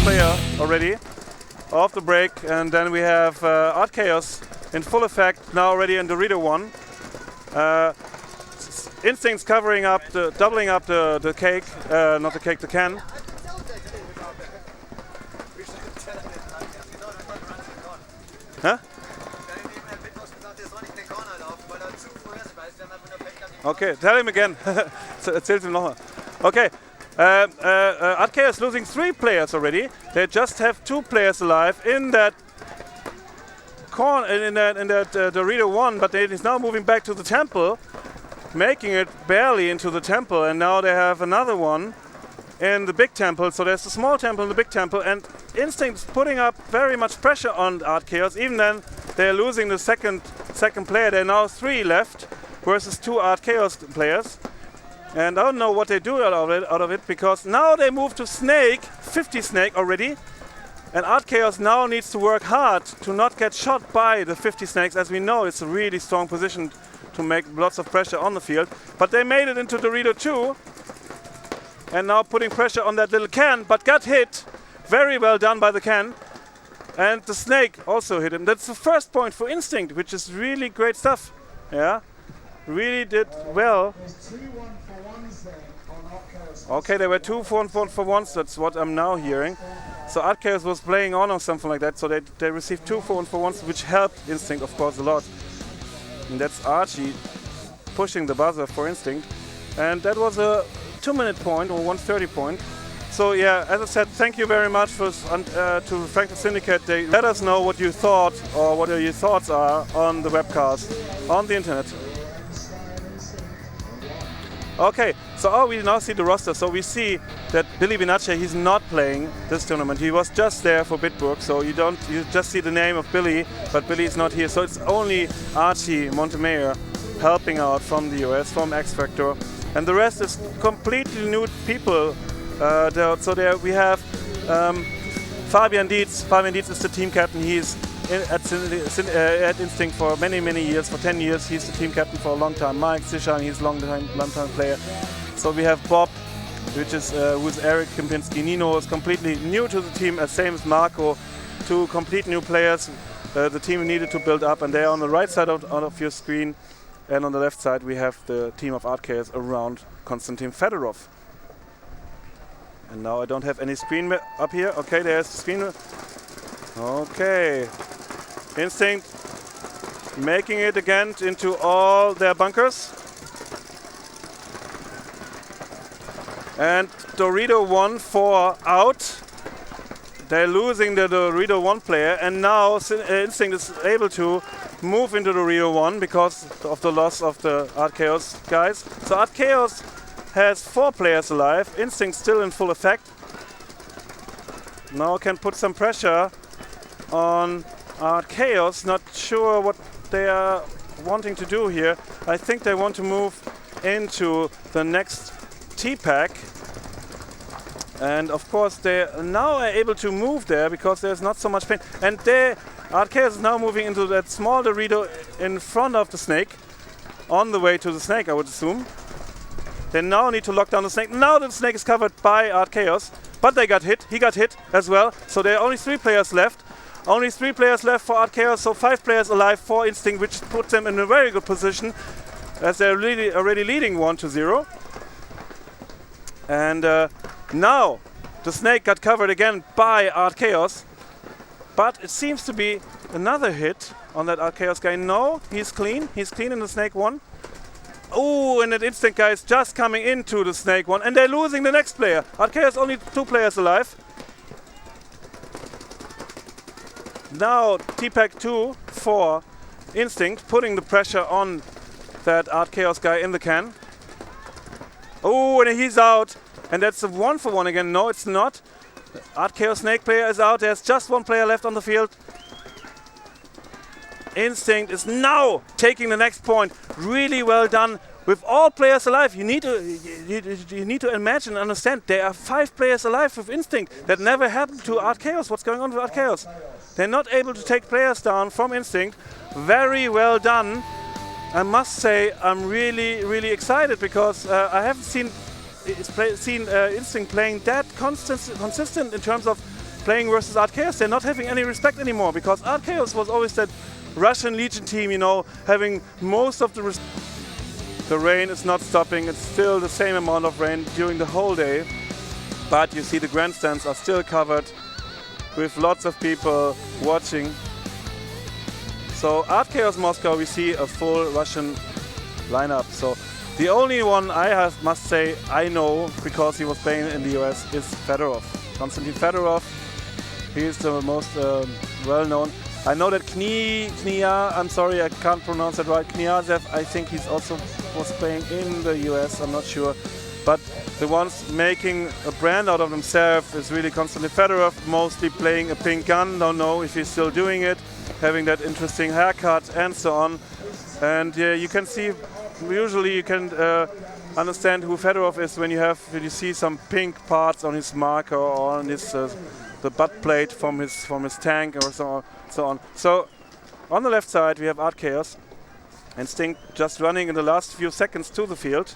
player already off the break, and then we have Art Chaos in full effect now already in Dorito 1. Instinct's covering up, doubling up the cake, not the cake, the can. Huh? Okay, tell him again. Erzähl's ihm nochmal. Okay, Art Chaos losing 3 players already. They just have 2 players alive in that Dorito 1, but it is now moving back to the temple, making it barely into the temple, and now they have another one in the big temple. So there's a small temple in the big temple, and Instinct is putting up very much pressure on Art Chaos. Even then, they're losing the second player. There are now 3 left versus 2 Art Chaos players. And I don't know what they do out of it, because now they move to Snake, 50 Snake already. And Art Chaos now needs to work hard to not get shot by the 50 Snakes. As we know, it's a really strong position to make lots of pressure on the field. But they made it into Dorito 2. And now putting pressure on that little can, but got hit. Very well done by the can. And the Snake also hit him. That's the first point for Instinct, which is really great stuff. Yeah, really did well. Okay, there were 2 4-1-for-1s, that's what I'm now hearing. So Art Chaos was playing on or something like that, so they received 2 4-1-for-1s, which helped Instinct, of course, a lot. And that's Archie pushing the buzzer for Instinct. And that was a 2-minute point, or 1:30 point. So yeah, as I said, thank you very much to Frankfurt Syndicate. They let us know what you thought, or what your thoughts are on the webcast, on the internet. Okay, so we now see the roster. So we see that Billy Benaccia, he's not playing this tournament. He was just there for Bitburg, so you just see the name of Billy, but Billy is not here. So it's only Archie Montemayor helping out from the US, from X Factor, and the rest is completely new people. So there we have Fabian Dietz. Fabian Dietz is the team captain. He's at Instinct for many years, for 10 years. He's the team captain for a long time. Mike Zishan, he's a long time player. So we have Bob, who's Eric Kempinski. Nino is completely new to the team, same as Marco. 2 complete new players the team needed to build up, and they're on the right side of your screen, and on the left side we have the team of Art Chaos around Konstantin Fedorov. And now I don't have any screen up here. Okay, there's the screen. Okay. Instinct making it again into all their bunkers. And Dorito 1-4 out. They're losing the Dorito 1 player, and now Instinct is able to move into Dorito 1 because of the loss of the Art Chaos guys. So Art Chaos has 4 players alive. Instinct still in full effect. Now can put some pressure on Art Chaos. Not sure what they are wanting to do here. I think they want to move into the next T-Pack. And of course they now are able to move there because there's not so much pain. And Art Chaos is now moving into that small Dorito in front of the Snake. On the way to the Snake, I would assume. They now need to lock down the Snake. Now the Snake is covered by Art Chaos, but they got hit. He got hit as well. So there are only 3 players left. Only 3 players left for Art Chaos, so 5 players alive for Instinct, which puts them in a very good position as they're really already leading 1-0. And now the Snake got covered again by Art Chaos, but it seems to be another hit on that Art Chaos guy. No, he's clean. He's clean in the Snake 1. Oh, and that Instinct guy is just coming into the Snake 1, and they're losing the next player. Art Chaos only 2 players alive. Now T-Pack 2 for Instinct, putting the pressure on that Art Chaos guy in the can. Oh, and he's out. And that's a 1-for-1 again. No, it's not. Art Chaos Snake player is out. There's just 1 player left on the field. Instinct is now taking the next point. Really well done. With all players alive, you need to imagine and understand there are 5 players alive with Instinct. That never happened to Art Chaos. What's going on with Art Chaos? They're not able to take players down from Instinct. Very well done. I must say I'm really excited because I haven't seen Instinct playing that consistent in terms of playing versus Archaeos, they're not having any respect anymore, because Archaeos was always that Russian Legion team, you know, having most of the The rain is not stopping. It's still the same amount of rain during the whole day. But you see the grandstands are still covered with lots of people watching. So at Chaos Moscow we see a full Russian lineup. So the only one must say I know, because he was playing in the US, is Fedorov. Konstantin Fedorov. He is the most well-known. I know that Knia, I'm sorry, I can't pronounce it right. Kniazev, I think he's also was playing in the US, I'm not sure. But the ones making a brand out of themselves is really Konstantin Fedorov, mostly playing a pink gun. Don't know if he's still doing it, having that interesting haircut and so on. And you can see, usually you can understand who Fedorov is when you see some pink parts on his marker or on his the butt plate from his tank or so on. So on the left side we have Archaeos. Instinct just running in the last few seconds to the field,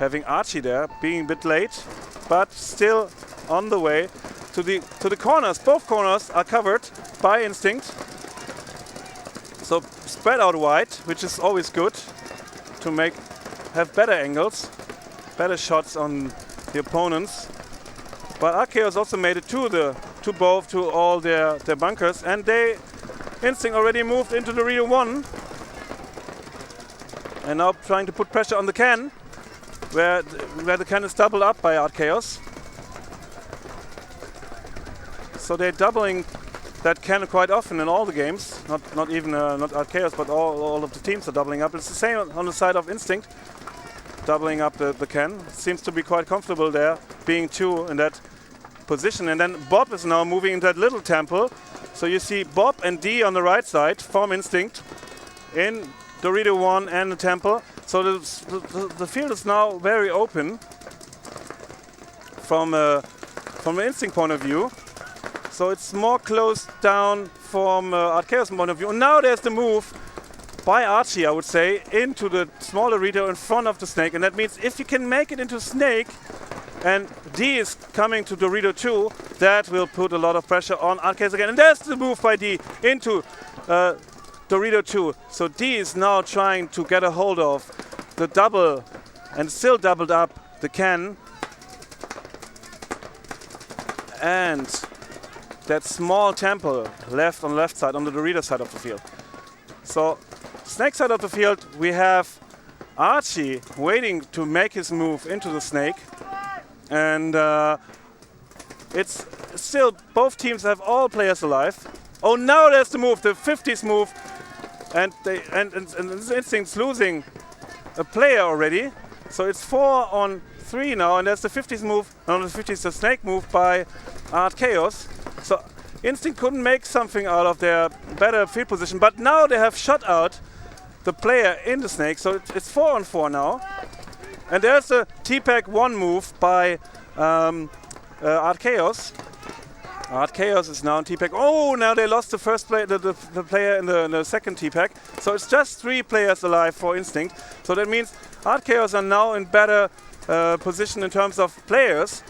having Archie there, being a bit late, but still on the way to the corners. Both corners are covered by Instinct. So spread out wide, which is always good to have better angles, better shots on the opponents. But Archaeos also made it to all their bunkers, and Instinct already moved into the Dorito 1. And now trying to put pressure on the can, where the can is doubled up by Archaeos. So they're doubling that can quite often in all the games. Not even not Archaeos, but all of the teams are doubling up. It's the same on the side of Instinct, doubling up the can. Seems to be quite comfortable there, being two in that position. And then Bob is now moving into that little temple. So you see Bob and D on the right side from Instinct in Dorito 1 and the temple. So the field is now very open from an Instinct point of view. So it's more closed down from Archaeos point of view. And now there's the move by Archie, I would say, into the small Dorito in front of the Snake. And that means if you can make it into Snake and D is coming to Dorito 2, that will put a lot of pressure on Archaeos again. And there's the move by D into Dorito 2. So D is now trying to get a hold of the double and still doubled up the can. And that small temple left on the left side, on the Dorito side of the field. So Snake side of the field, we have Archie waiting to make his move into the Snake. And it's still, both teams have all players alive. Oh, now there's the move, the 50s move. And Instinct's losing a player already. So it's 4-on-3 now, and there's the 50s move, no, the 50s, the Snake move by Archaeos. So Instinct couldn't make something out of their better field position, but now they have shot out the player in the Snake, so it's 4-on-4 now. And there's a T-Pack 1 move by Archaeos. Archaeos is now in T-Pack. Oh, now they lost the first player, the player in the second T-Pack. So it's just 3 players alive for Instinct. So that means Archaeos are now in better position in terms of players,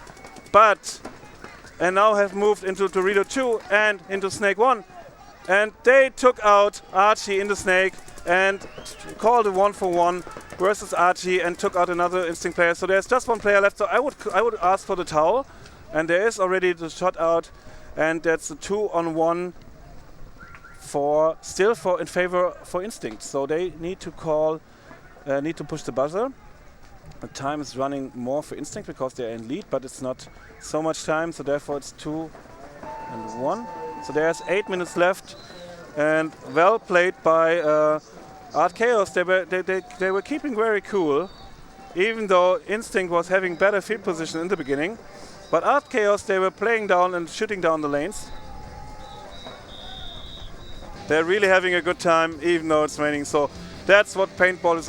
and now have moved into Dorito 2 and into Snake 1. And they took out Archie in the Snake and called a 1-for-1 versus Archie and took out another Instinct player. So there's just 1 player left. So I would ask for the towel, and there is already the shot out. And that's a 2-on-1 in favor for Instinct. So they need to push the buzzer. The time is running more for Instinct because they're in lead, but it's not so much time. So therefore it's 2-1. So there's 8 minutes left, and well played by Archaeos. They were keeping very cool, even though Instinct was having better field position in the beginning. But Archaeos, they were playing down and shooting down the lanes. They're really having a good time, even though it's raining. So that's what paintball is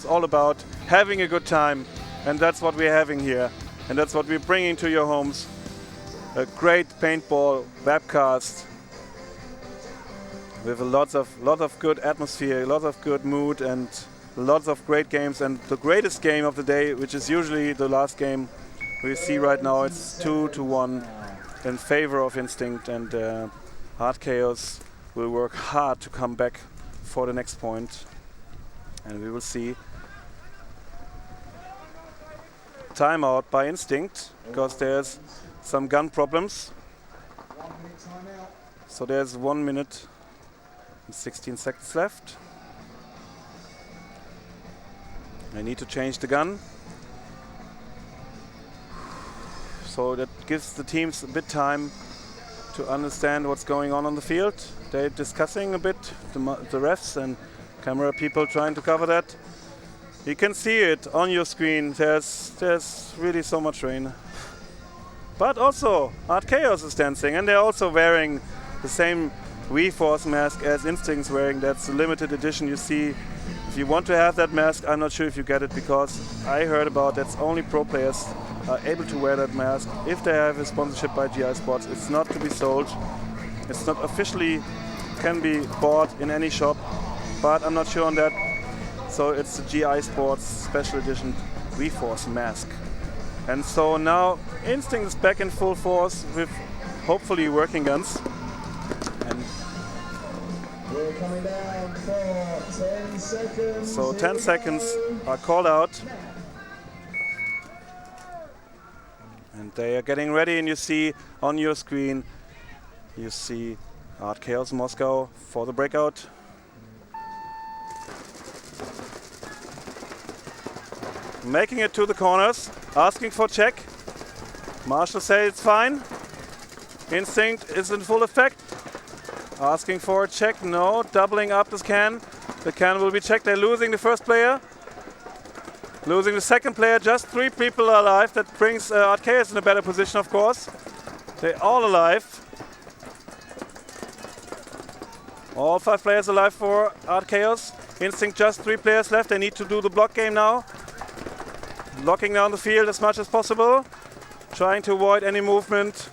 all about, having a good time. And that's what we're having here. And that's what we're bringing to your homes. A great paintball webcast with a lot of good atmosphere, a lot of good mood, and lots of great games. And the greatest game of the day, which is usually the last game we see right now, it's 2-1 in favor of Instinct, and Art Chaos will work hard to come back for the next point. And we will see timeout by Instinct, because there's some gun problems. So there's 1 minute and 16 seconds left. I need to change the gun. So that gives the teams a bit time to understand what's going on the field. They're discussing a bit, the refs and camera people trying to cover that. You can see it on your screen. There's really so much rain. But also, Art Chaos is dancing, and they're also wearing the same WeForce mask as Instinct's wearing. That's a limited edition. You see, if you want to have that mask, I'm not sure if you get it, because I heard about that's only pro players are able to wear that mask if they have a sponsorship by GI Sports. It's not to be sold. It's not officially can be bought in any shop, but I'm not sure on that. So it's the GI Sports special edition WeForce mask. And so now Instinct is back in full force with hopefully working guns. And we're coming down for 10 seconds. So 10 seconds are called out. And they are getting ready, and you see on your screen, you see Art Chaos Moscow for the breakout. Making it to the corners, asking for check. Marshall says it's fine. Instinct is in full effect. Asking for a check, no. Doubling up this can. The can will be checked. They're losing the first player. Losing the second player. Just 3 people are alive. That brings Art Chaos in a better position, of course. They're all alive. All 5 players alive for Art Chaos. Instinct just 3 players left. They need to do the block game now. Locking down the field as much as possible. Trying to avoid any movement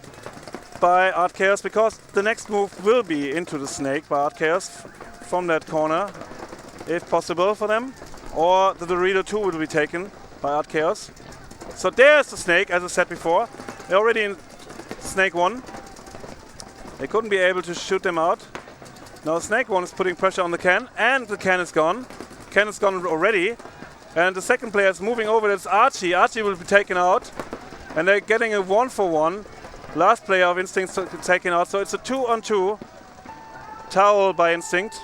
by Art Chaos, because the next move will be into the snake by Art Chaos from that corner, if possible for them. Or the Dorito 2 will be taken by Art Chaos. So there's the snake, as I said before. They're already in snake 1. They couldn't be able to shoot them out. Now snake 1 is putting pressure on the can, and the can is gone. Can is gone already. And the second player is moving over. That's Archie. Archie will be taken out. And they're getting a 1-for-1. Last player of Instinct taken out. So it's a 2-on-2. Towel by Instinct.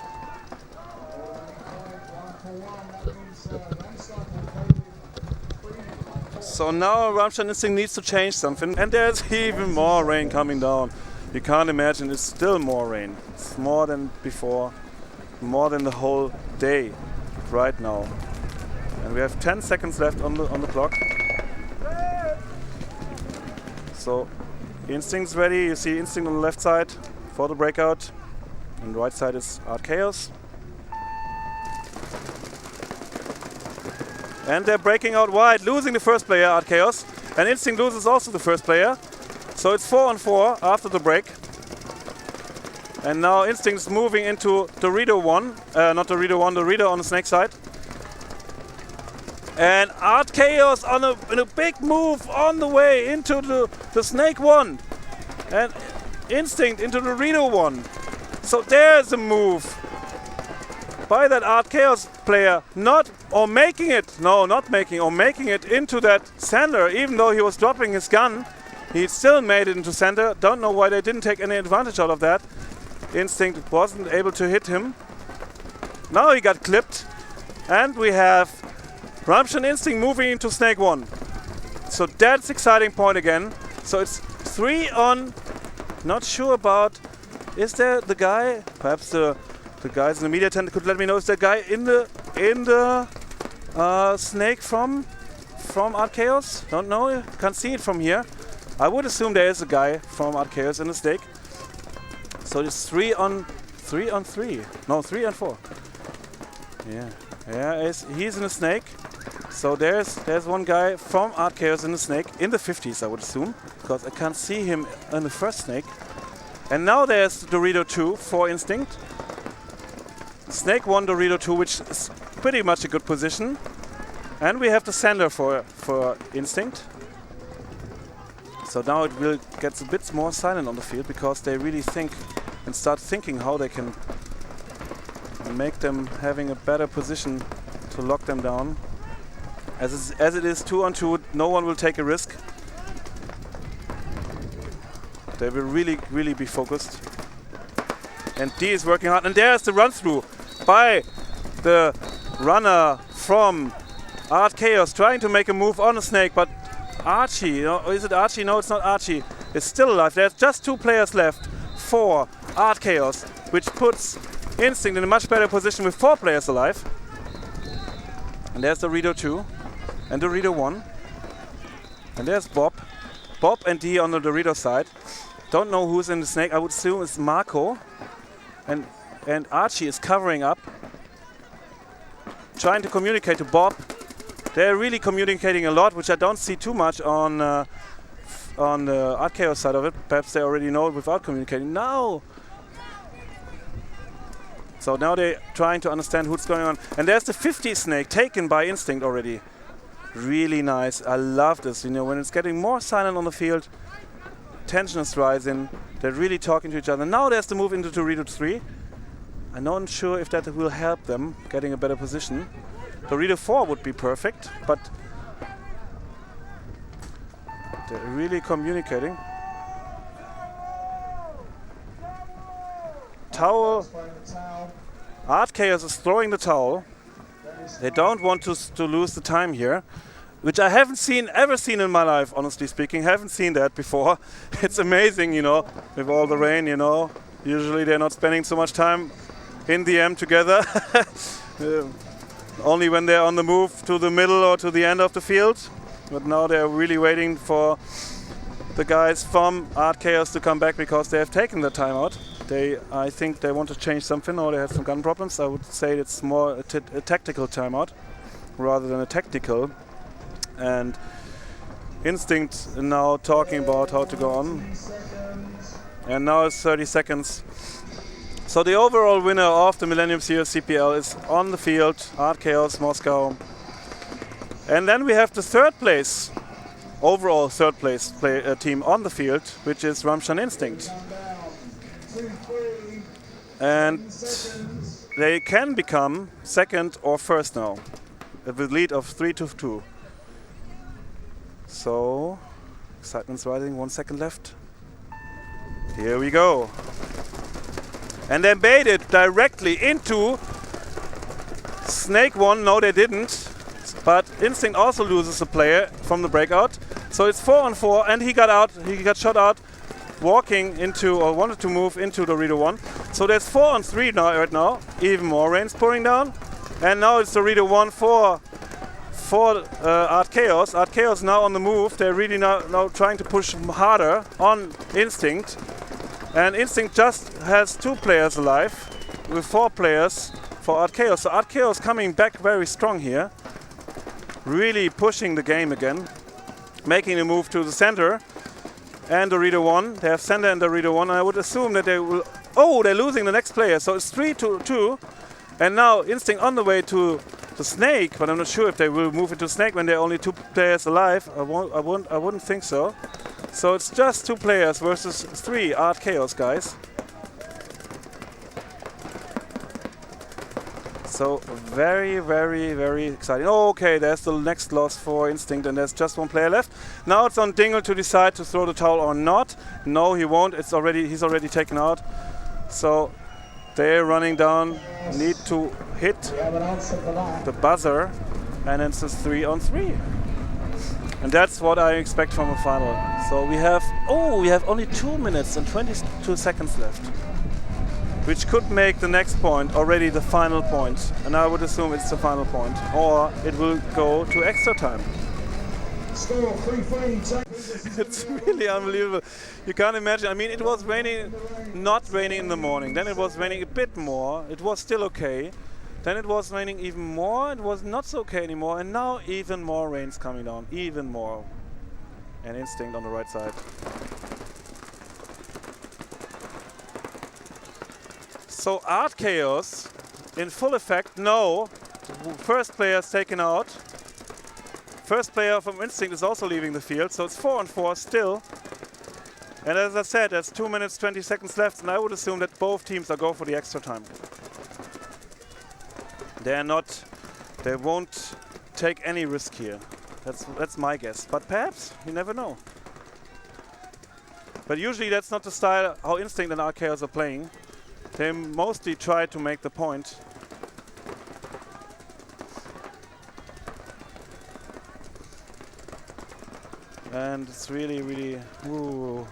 So now Rammstein Instinct needs to change something. And there's even more rain coming down. You can't imagine, it's still more rain. It's more than before. More than the whole day right now. And we have 10 seconds left on the clock. So Instinct's ready. You see Instinct on the left side for the breakout. And the right side is Art Chaos. And they're breaking out wide, losing the first player, Art Chaos. And Instinct loses also the first player. So it's 4-on-4 after the break. And now Instinct is moving into Dorito 1. Not Dorito 1, Dorito on the snake side. And Art Chaos in a big move on the way into the snake 1. And Instinct into the Dorito 1. So there's a move by that Art Chaos player, making it into that center. Even though he was dropping his gun, he still made it into center. Don't know why they didn't take any advantage out of that. Instinct wasn't able to hit him. Now he got clipped. And we have Rammstein Instinct moving into snake 1. So that's exciting point again. So it's 3 on. Not sure about. Is there the guy? Perhaps the guys in the media tent could let me know. Is there a guy in the snake from Art Chaos? Don't know. Can't see it from here. I would assume there is a guy from Art Chaos in the snake. So it's 3 on 3. No, 3 on 4. Yeah. He's in a snake. So there's one guy from Art Chaos in the snake in the 50s, I would assume, because I can't see him in the first snake. And now there's Dorito 2 for Instinct. Snake 1, Dorito 2, which is pretty much a good position. And we have the sender for Instinct. So now it will get a bit more silent on the field because they really think and start thinking how they can make them having a better position to lock them down. As it is 2-on-2, no one will take a risk. They will really be focused. And D is working hard. And there's the run through by the runner from Art Chaos, trying to make a move on a snake, but Archie, is it Archie? No, it's not Archie. It's still alive. There's just 2 players left for Art Chaos, which puts Instinct in a much better position with 4 players alive. And there's Dorito 2 and Dorito 1. And there's Bob. Bob and D on the Dorito side. Don't know who's in the snake. I would assume it's Marco. And Archie is covering up, trying to communicate to Bob. They're really communicating a lot, which I don't see too much on the Art Chaos side of it. Perhaps they already know it without communicating. No! So now they're trying to understand what's going on. And there's the 50 snake taken by Instinct already. Really nice. I love this. You know, when it's getting more silent on the field, tension is rising. They're really talking to each other. Now there's the move into Dorito 3. I'm not sure if that will help them getting a better position. Dorito 4 would be perfect, but they're really communicating. Towel. Art Chaos is throwing the towel. They don't want to lose the time here, which I haven't ever seen in my life, honestly speaking. Haven't seen that before. It's amazing, you know, with all the rain, you know. Usually they're not spending so much time in the M together. Only when they're on the move to the middle or to the end of the field. But now they're really waiting for the guys from Art Chaos to come back because they have taken the timeout. I think they want to change something, or they have some gun problems. I would say it's more a tactical timeout rather than a tactical. And Instinct now talking about how to go on. And now it's 30 seconds. So the overall winner of the Millennium Series CPL is on the field, Art Chaos Moscow. And then we have the overall third place team on the field, which is Rammstein Instinct. And they can become second or first now, with a lead of 3-2. So, excitement's rising, 1 second left. Here we go. And they made it directly into Snake 1. No, they didn't. But Instinct also loses a player from the breakout. So it's 4-on-4, and he got shot out walking into, or wanted to move into Dorito 1. So there's 4-on-3 right now. Even more rain's pouring down. And now it's Dorito 1 for Art Chaos. Art Chaos now on the move. They're really now trying to push harder on Instinct. And Instinct just has 2 players alive with 4 players for Art Chaos. So Art Chaos coming back very strong here. Really pushing the game again. Making a move to the center. And Dorito 1. They have center and Dorito 1. And I would assume that they will... Oh, they're losing the next player. So it's 3-2. And now Instinct on the way to the Snake. But I'm not sure if they will move into Snake when there are only 2 players alive. I wouldn't think so. So it's just 2 players versus 3 Art Chaos guys. So very, very, very exciting. Oh, okay, there's the next loss for Instinct, and there's just 1 player left. Now it's on Dingle to decide to throw the towel or not. No, he won't. He's already taken out. So they're running down. Need to hit the buzzer, and it's a 3-on-3. And that's what I expect from a final. So we have only 2 minutes and 22 seconds left, which could make the next point already the final point. And I would assume it's the final point, or it will go to extra time. It's really unbelievable. You can't imagine. I mean, it was raining, not raining in the morning. Then it was raining a bit more. It was still okay. Then it was raining even more. It was not so okay anymore. And now even more rain's coming down. Even more. And Instinct on the right side. So Art Chaos in full effect. No. First player's taken out. First player from Instinct is also leaving the field, so it's 4-4 still. And as I said, there's 2 minutes 20 seconds left, and I would assume that both teams are going for the extra time. They won't take any risk here. That's my guess. But perhaps, you never know. But usually that's not the style how Instinct and Archaeos are playing. They mostly try to make the point. And it's really, really... Ooh.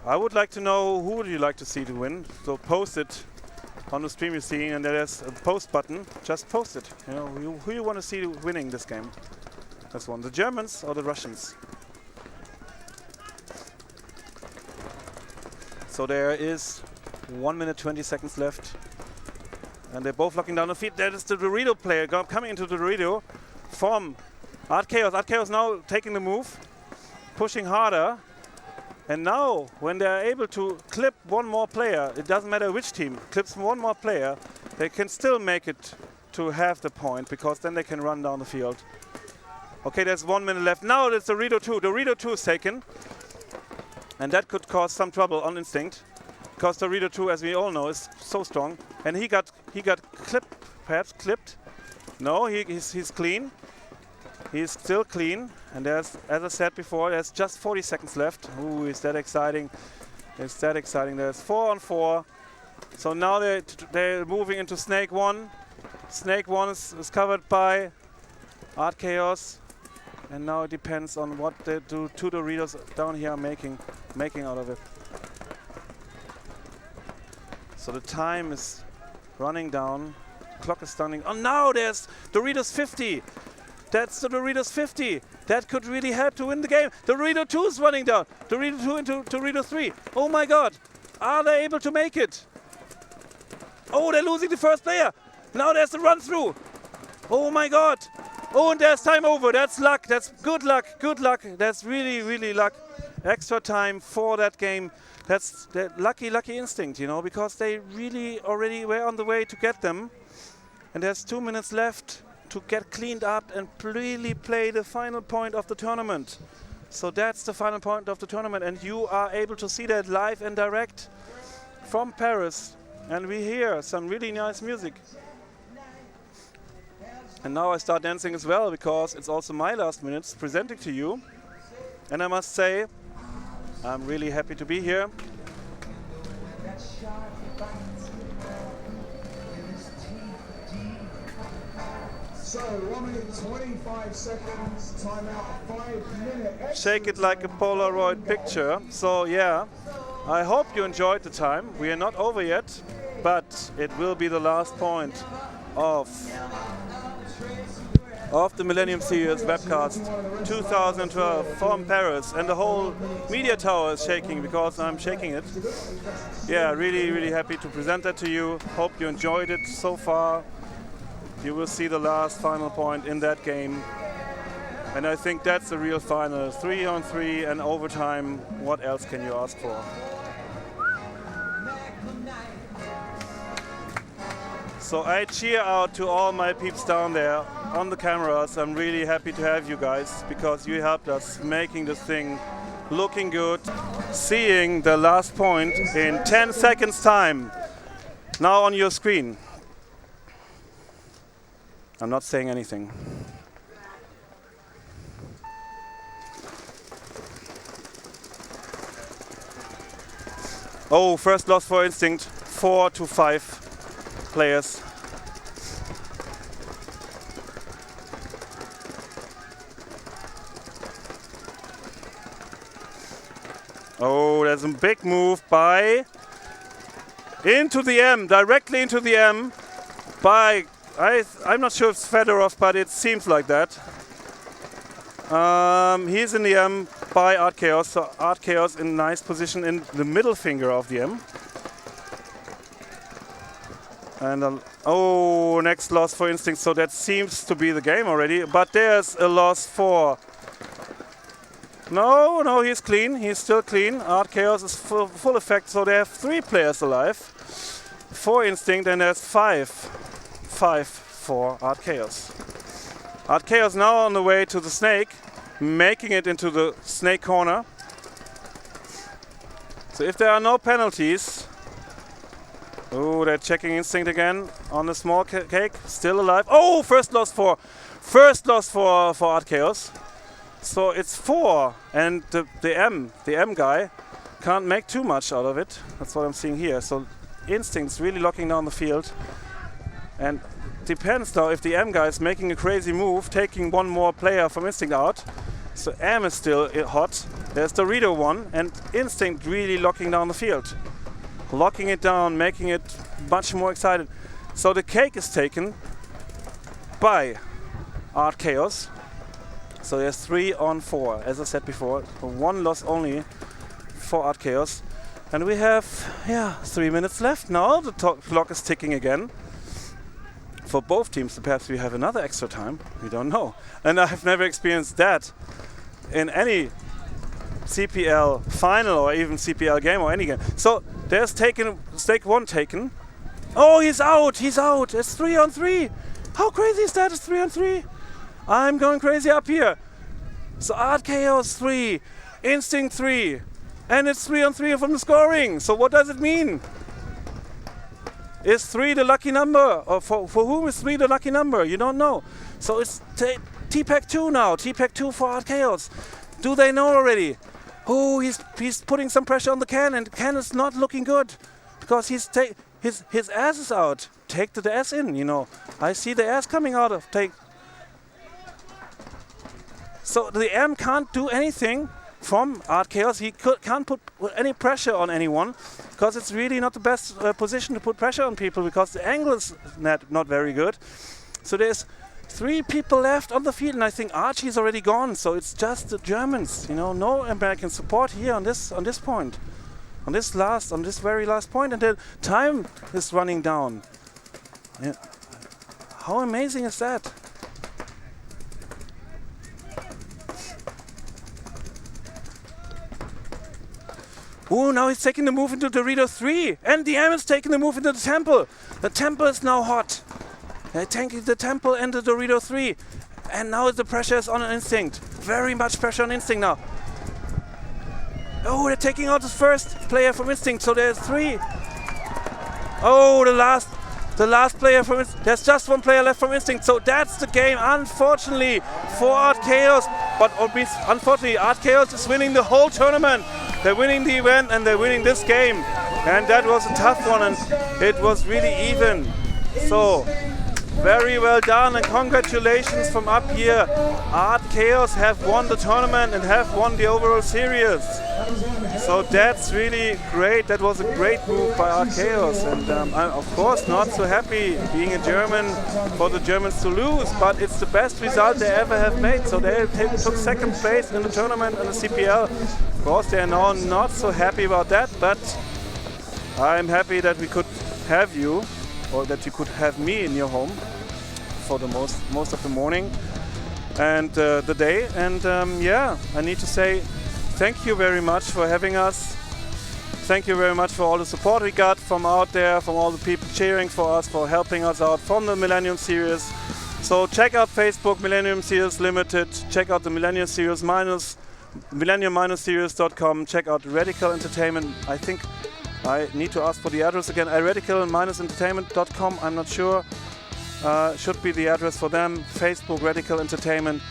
I would like to know who would you like to see to win. So post it on the stream you're seeing, and there's a post button. Just post it. You know, who you want to see winning this game. That's one. The Germans or the Russians? So there is 1 minute 20 seconds left. And they're both locking down the feet. That is the Dorito player coming into the Dorito from Archaeos. Archaeos now taking the move, pushing harder. And now, when they're able to clip one more player, it doesn't matter which team clips one more player, they can still make it to half the point, because then they can run down the field. Okay, there's 1 minute left. Now it's Dorito 2. Dorito 2 is taken. And that could cause some trouble on Instinct, because Dorito 2, as we all know, is so strong. And he got clipped, perhaps clipped. No, he's clean. He's still clean. And there's, as I said before, there's just 40 seconds left. Ooh, is that exciting? Is that exciting? There's 4-on-4. So now they're moving into Snake 1. Snake 1 is covered by Archaeos. And now it depends on what they do. Two Doritos down here are making out of it. So the time is running down. Clock is stunning. Oh, now there's Doritos 50. That's the Doritos 50. That could really help to win the game. Dorito 2 is running down. Dorito 2 into Dorito 3. Oh my god. Are they able to make it? Oh, they're losing the first player. Now there's the run through. Oh my god. Oh, and there's time over. That's luck. That's good luck. Good luck. That's really, really luck. Extra time for that game. That's the lucky Instinct, you know, because they really already were on the way to get them. And there's 2 minutes left to get cleaned up and really play the final point of the tournament. So that's the final point of the tournament, and you are able to see that live and direct from Paris. And we hear some really nice music. And now I start dancing as well, because it's also my last minutes presenting to you. And I must say, I'm really happy to be here. So 1 minute 25 seconds, timeout, 5 minutes. Shake it like a Polaroid picture. So yeah, I hope you enjoyed the time. We are not over yet, but it will be the last point of the Millennium Series webcast 2012 from Paris, and the whole media tower is shaking because I'm shaking it. Yeah, really, really happy to present that to you. Hope you enjoyed it so far. You will see the last final point in that game. And I think that's the real final. 3-on-3 and overtime. What else can you ask for? So I cheer out to all my peeps down there on the cameras. I'm really happy to have you guys, because you helped us making this thing looking good. Seeing the last point in 10 seconds time now on your screen. I'm not saying anything. Oh, first loss for Instinct. 4 to 5 players. Oh, there's a big move by into the M, directly into the M by, I'm not sure if it's Fedorov, but it seems like that. He's in the M by Archaeos, so Archaeos in nice position in the middle finger of the M. And oh, next loss for Instinct, so that seems to be the game already, but there's a loss for... No, he's clean, he's still clean. Archaeos is full effect, so they have 3 players alive for Instinct, and there's 5 for Archaeos. Archaeos now on the way to the snake, making it into the snake corner. So if there are no penalties, oh, they're checking Instinct again on the small cake, still alive. Oh, first loss for Archaeos. So it's 4, and the M guy can't make too much out of it. That's what I'm seeing here. So Instinct's really locking down the field, and depends now if the M guy is making a crazy move, taking one more player from Instinct out. So M is still hot. There's Dorito 1, and Instinct really locking down the field. Locking it down, making it much more excited. So the cake is taken by Archaeos. So there's 3 on 4, as I said before. 1 loss only for Archaeos. And we have 3 minutes left now. The clock is ticking again. For both teams, perhaps we have another extra time. We don't know. And I have never experienced that in any CPL final or even CPL game or any game. So there's stake 1 taken. Oh, he's out. It's 3 on 3. How crazy is that? It's 3 on 3. I'm going crazy up here. So Archaeos 3, Instinct 3, and it's 3 on 3 from the scoring. So what does it mean? Is 3 the lucky number? Or for whom is 3 the lucky number? You don't know. So it's T-Pack 2 now. T-Pack 2 for Archaeos. Do they know already? Oh, he's putting some pressure on the can, and the can is not looking good because his ass is out. Take the ass in, you know. I see the ass coming out of take. So the M can't do anything from Archaeos. He can't put any pressure on anyone because it's really not the best position to put pressure on people because the angle is not very good. So there's 3 people left on the field, and I think Archie's already gone. So it's just the Germans, you know, no American support here on this point, on this very last point, and the time is running down. Yeah. How amazing is that? Oh, now he's taking the move into Dorito 3, and the M is taking the move into the Temple. The Temple is now hot. They're tanking the Temple and the Dorito 3, and now the pressure is on Instinct. Very much pressure on Instinct now. Oh, they're taking out the first player from Instinct, so there's 3. Oh, the last player from Instinct. There's just 1 player left from Instinct, so that's the game, unfortunately, for Archaeos. But unfortunately, Archaeos is winning the whole tournament. They're winning the event and they're winning this game. And that was a tough one, and it was really even. So, very well done, and congratulations from up here. Archaeos have won the tournament and have won the overall series. So that's really great. That was a great move by Archaeos, and I'm of course not so happy being a German for the Germans to lose, but it's the best result they ever have made. So they took 2nd place in the tournament in the CPL. Of course they are now not so happy about that, but I'm happy that we could have you, or that you could have me in your home for the most of the morning and the day. And I need to say thank you very much for having us. Thank you very much for all the support we got from out there, from all the people cheering for us, for helping us out from the Millennium Series. So check out Facebook, Millennium Series Limited. Check out the Millennium Series millennium-series.com. Check out Radical Entertainment. I think I need to ask for the address again. Radical-entertainment.com. I'm not sure. Should be the address for them. Facebook, Radical Entertainment.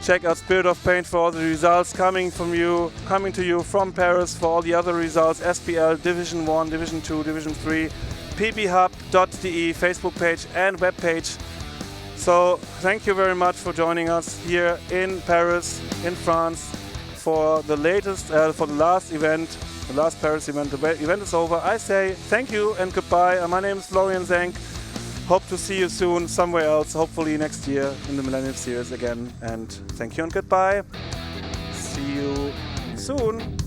Check out Spirit of Paint for all the results coming to you from Paris, for all the other results. SPL, Division 1, Division 2, Division 3, pbhub.de, Facebook page and web page. So thank you very much for joining us here in Paris, in France, for the last event, the last Paris event. The event is over. I say thank you and goodbye. My name is Florian Senk. Hope to see you soon somewhere else, hopefully next year in the Millennium Series again. And thank you and goodbye. See you soon.